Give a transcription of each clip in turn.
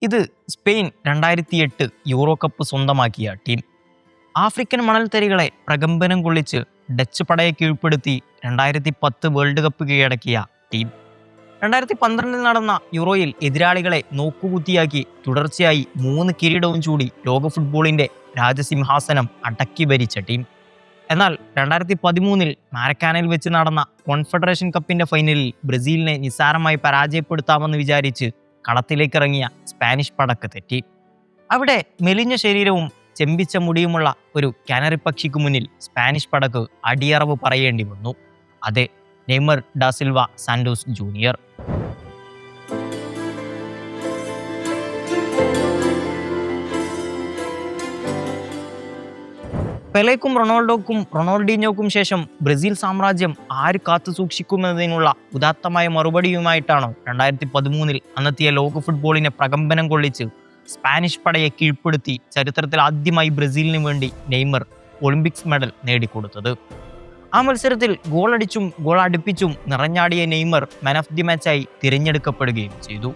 ഇത് Spain 2008 euro cup സ്വന്തമാക്കിയ team. African മണൽത്തരികളെ പ്രകമ്പനം കൊള്ളിച്ച് ഡച്ച് പടയെ കീഴ്പ്പെടുത്തി 2010 വേൾഡ് കപ്പ് കീഴടക്കിയ ടീം. 2012 നടന്ന യൂറോയിൽ എതിരാളികളെ നോക്കുകുത്തിയാക്കി തുടർച്ചയായി 3 കിരീടവും ചൂടി ലോക ഫുട്ബോളിന്റെ രാജസിംഹാസനം അടക്കി ഭരിച്ച ടീം. എന്നാൽ 2013 മാരക്കാനയിൽ വെച്ച് നടന്ന കോൺഫെഡറേഷൻ കപ്പിന്റെ ഫൈനലിൽ ബ്രസീലിനെ നിസ്സാരമായി പരാജയപ്പെടുത്താമെന്ന് വിചാരിച്ച് കളത്തിലേക്കിറങ്ങിയ സ്പാനിഷ് പടക്ക് തെറ്റി. അവിടെ മെലിഞ്ഞ ശരീരവും ചെമ്പിച്ച മുടിയുമുള്ള ഒരു കാനറി പക്ഷിക്ക് മുന്നിൽ സ്പാനിഷ് പടക്ക് അടിയറവ് പറയേണ്ടി വന്നു. അതെ, Neymar da Silva Santos junior. പെലെക്കും റൊണാൾഡോക്കും റൊണാൾഡീഞ്ഞോക്കും ശേഷം ബ്രസീൽ സാമ്രാജ്യം ആര് കാത്തു സൂക്ഷിക്കുമെന്നതിനുള്ള ഉദാത്തമായ മറുപടിയുമായിട്ടാണ് 2013 അന്നെത്തിയ ലോക ഫുട്ബോളിനെ പ്രകമ്പനം കൊള്ളിച്ച് സ്പാനിഷ് പടയെ കീഴ്പ്പെടുത്തി ചരിത്രത്തിൽ ആദ്യമായി ബ്രസീലിന് വേണ്ടി നെയ്മർ ഒളിമ്പിക്സ് മെഡൽ നേടിക്കൊടുത്തത്. ആ മത്സരത്തിൽ ഗോളടിച്ചും ഗോൾ അടുപ്പിച്ചും നിറഞ്ഞാടിയ നെയ്മർ മാൻ ഓഫ് ദി മാച്ചായി തിരഞ്ഞെടുക്കപ്പെടുകയും ചെയ്തു.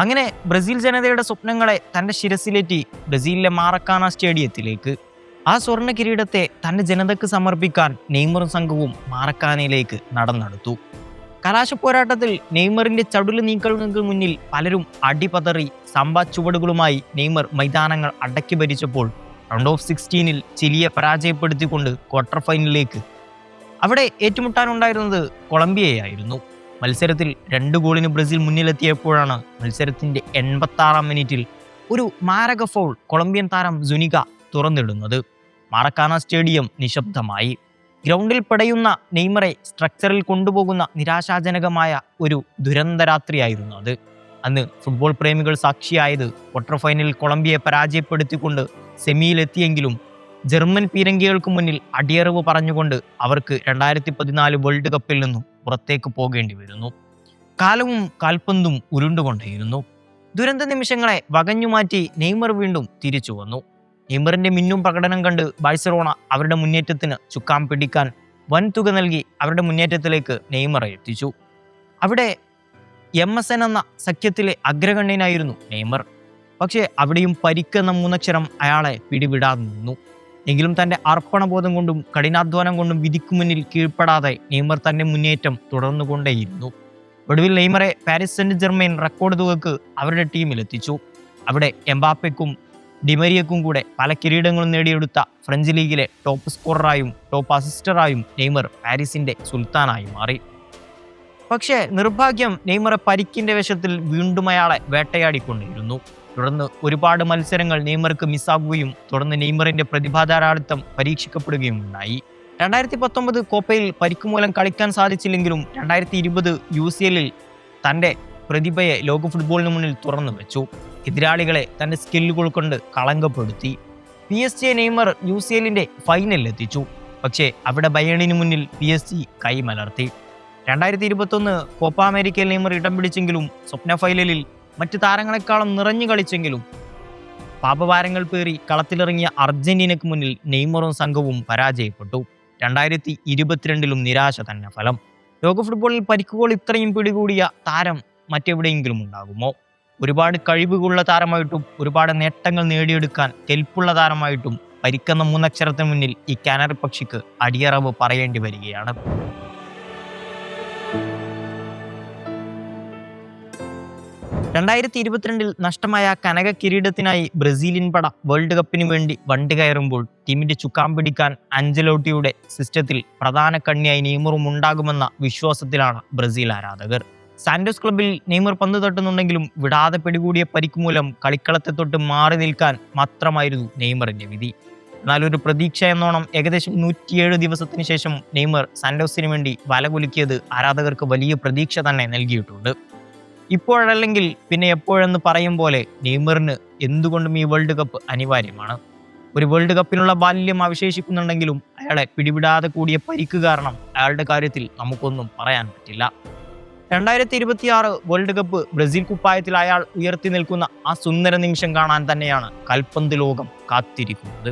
അങ്ങനെ ബ്രസീൽ ജനതയുടെ സ്വപ്നങ്ങളെ തൻ്റെ ശിരസിലേറ്റി ബ്രസീലിലെ മാറക്കാന സ്റ്റേഡിയത്തിലേക്ക് ആ സ്വർണ്ണ കിരീടത്തെ തൻ്റെ ജനതയ്ക്ക് സമർപ്പിക്കാൻ നെയ്മറും സംഘവും മാറക്കാനയിലേക്ക് നടന്നെടുത്തു. കലാശ പോരാട്ടത്തിൽ നെയ്മറിന്റെ ചടുല നീക്കങ്ങൾക്ക് മുന്നിൽ പലരും അടിപതറി സമ്പ ചുവടുകളുമായി നെയ്മർ മൈതാനങ്ങൾ അടക്കി ഭരിച്ചപ്പോൾ റൗണ്ട് ഓഫ് 16 ചിലിയെ പരാജയപ്പെടുത്തിക്കൊണ്ട് ക്വാർട്ടർ ഫൈനലിലേക്ക്. അവിടെ ഏറ്റുമുട്ടാനുണ്ടായിരുന്നത് കൊളംബിയയായിരുന്നു. മത്സരത്തിൽ 2 ഗോളിന് ബ്രസീൽ മുന്നിലെത്തിയപ്പോഴാണ് മത്സരത്തിന്റെ 86-ാം മിനിറ്റിൽ ഒരു മാരക ഫൗൾ കൊളംബിയൻ താരം സുനിക തുറന്നിടുന്നത്. മാറക്കാന സ്റ്റേഡിയം നിശബ്ദമായി. ഗ്രൗണ്ടിൽ പടയുന്ന നെയ്മറെ സ്ട്രക്ചറിൽ കൊണ്ടുപോകുന്ന നിരാശാജനകമായ ഒരു ദുരന്തരാത്രിയായിരുന്നു അത്. അന്ന് ഫുട്ബോൾ പ്രേമികൾ സാക്ഷിയായത് ക്വാർട്ടർ ഫൈനലിൽ കൊളംബിയയെ പരാജയപ്പെടുത്തിക്കൊണ്ട് സെമിയിലെത്തിയെങ്കിലും ജർമ്മൻ പീരങ്കികൾക്ക് മുന്നിൽ അടിയറവ് പറഞ്ഞുകൊണ്ട് അവർക്ക് 2014 വേൾഡ് കപ്പിൽ നിന്നും പുറത്തേക്ക് പോകേണ്ടി വരുന്നു. കാലവും കാൽപന്തും ഉരുണ്ടുകൊണ്ടേയിരുന്നു. ദുരന്ത നിമിഷങ്ങളെ വകഞ്ഞുമാറ്റി നെയ്മർ വീണ്ടും തിരിച്ചു വന്നു. നെയ്മറിന്റെ മിന്നും പ്രകടനം കണ്ട് ബാഴ്സലോണ അവരുടെ മുന്നേറ്റത്തിന് ചുക്കാൻ പിടിക്കാൻ വൻതുക നൽകി അവരുടെ മുന്നേറ്റത്തിലേക്ക് നെയ്മറെ എത്തിച്ചു. അവിടെ MSN എന്ന സഖ്യത്തിലെ അഗ്രഗണ്യനായിരുന്നു നെയ്മർ. പക്ഷേ അവിടെയും പരിക്കെന്ന 3 അക്ഷരം അയാളെ പിടിവിടാതെ നിന്നു. എങ്കിലും തൻ്റെ അർപ്പണബോധം കൊണ്ടും കഠിനാധ്വാനം കൊണ്ടും വിധിക്കു മുന്നിൽ കീഴ്പ്പെടാതെ നെയ്മർ തൻ്റെ മുന്നേറ്റം തുടർന്നുകൊണ്ടേയിരുന്നു. ഒടുവിൽ നെയ്മറെ പാരീസ് സെന്റ് ജെർമെയിൻ റെക്കോർഡ് തുകക്ക് അവരുടെ ടീമിലെത്തിച്ചു. അവിടെ എംബാപ്പയ്ക്കും ഡിമരിയക്കും കൂടെ പല കിരീടങ്ങളും നേടിയെടുത്ത ഫ്രഞ്ച് ലീഗിലെ ടോപ്പ് സ്കോററായും ടോപ്പ് അസിസ്റ്ററായും നെയ്മർ പാരീസിന്റെ സുൽത്താനായി മാറി. പക്ഷേ നിർഭാഗ്യം നെയ്മറെ പരിക്കിന്റെ വശത്തിൽ വീണ്ടും അയാളെ വേട്ടയാടിക്കൊണ്ടിരുന്നു. തുടർന്ന് ഒരുപാട് മത്സരങ്ങൾ നെയ്മർക്ക് മിസ്സാകുകയും തുടർന്ന് നെയ്മറിന്റെ പ്രതിഭാധാരാളിത്തം പരീക്ഷിക്കപ്പെടുകയും ഉണ്ടായി. 2019 കോപ്പയിൽ പരിക്ക് മൂലം കളിക്കാൻ സാധിച്ചില്ലെങ്കിലും 2020 UCL തൻ്റെ പ്രതിഭയെ ലോക ഫുട്ബോളിന് മുന്നിൽ തുറന്നു വെച്ചു. എതിരാളികളെ തൻ്റെ സ്കില്ലുകൾ കൊണ്ട് കളങ്കപ്പെടുത്തി. PSG നെയ്മർ UCL ഫൈനലിൽ എത്തിച്ചു. പക്ഷേ അവിടെ ബയേണിന് മുന്നിൽ PSG കൈമലർത്തി. 2021 കോപ്പ അമേരിക്കയിൽ നെയ്മർ ഇടം പിടിച്ചെങ്കിലും സ്വപ്ന ഫൈനലിൽ മറ്റു താരങ്ങളെക്കാളും നിറഞ്ഞു കളിച്ചെങ്കിലും പാപഭാരങ്ങൾ പേറി കളത്തിലിറങ്ങിയ അർജന്റീനയ്ക്ക് മുന്നിൽ നെയ്മറും സംഘവും പരാജയപ്പെട്ടു. 2022 നിരാശ തന്നെ ഫലം. ലോക ഫുട്ബോളിൽ പരിക്കുകൾ ഇത്രയും പിടികൂടിയ താരം മറ്റെവിടെയെങ്കിലും ഉണ്ടാകുമോ? ഒരുപാട് കഴിവുകളുള്ള താരമായിട്ടും ഒരുപാട് നേട്ടങ്ങൾ നേടിയെടുക്കാൻ കെൽപ്പുള്ള താരമായിട്ടും പരിക്കെന്ന 3 അക്ഷരത്തിന് മുന്നിൽ ഈ കാനറി പക്ഷിക്ക് അടിയറവ് പറയേണ്ടി വരികയാണ്. രണ്ടായിരത്തി 2022 നഷ്ടമായ കനക കിരീടത്തിനായി ബ്രസീലിയൻ പട വേൾഡ് കപ്പിന് വേണ്ടി വണ്ടി കയറുമ്പോൾ ടീമിന്റെ ചുക്കാൻ പിടിക്കാൻ അഞ്ചലോട്ടിയുടെ സിസ്റ്റത്തിൽ പ്രധാന കണ്ണിയായി നെയ്മറും ഉണ്ടാകുമെന്ന വിശ്വാസത്തിലാണ് ബ്രസീൽ ആരാധകർ. സാന്റോസ് ക്ലബിൽ നെയ്മർ പന്ത് തട്ടുന്നുണ്ടെങ്കിലും വിടാതെ പിടികൂടിയ പരിക്ക് മൂലം കളിക്കളത്തെ തൊട്ട് മാറി നിൽക്കാൻ മാത്രമായിരുന്നു നെയ്മറിന്റെ വിധി. എന്നാൽ ഒരു പ്രതീക്ഷ എന്നോണം ഏകദേശം 107 ദിവസത്തിന് ശേഷം നെയ്മർ സാന്റോസിന് വേണ്ടി വലകുലുക്കിയത് ആരാധകർക്ക് വലിയ പ്രതീക്ഷ തന്നെ നൽകിയിട്ടുണ്ട്. ഇപ്പോഴല്ലെങ്കിൽ പിന്നെ എപ്പോഴെന്ന് പറയും പോലെ നെയ്മറിന് എന്തുകൊണ്ടും ഈ വേൾഡ് കപ്പ് അനിവാര്യമാണ്. ഒരു വേൾഡ് കപ്പിനുള്ള ബാല്യം അവശേഷിക്കുന്നുണ്ടെങ്കിലും അയാളെ പിടിവിടാതെ കൂടിയ പരിക്ക് കാരണം അയാളുടെ കാര്യത്തിൽ നമുക്കൊന്നും പറയാൻ പറ്റില്ല. 2026 വേൾഡ് കപ്പ് ബ്രസീൽ കുപ്പായത്തിൽ അയാൾ ഉയർത്തി നിൽക്കുന്ന ആ സുന്ദര നിമിഷം കാണാൻ തന്നെയാണ് കൽപ്പന്ത് ലോകം കാത്തിരിക്കുന്നത്.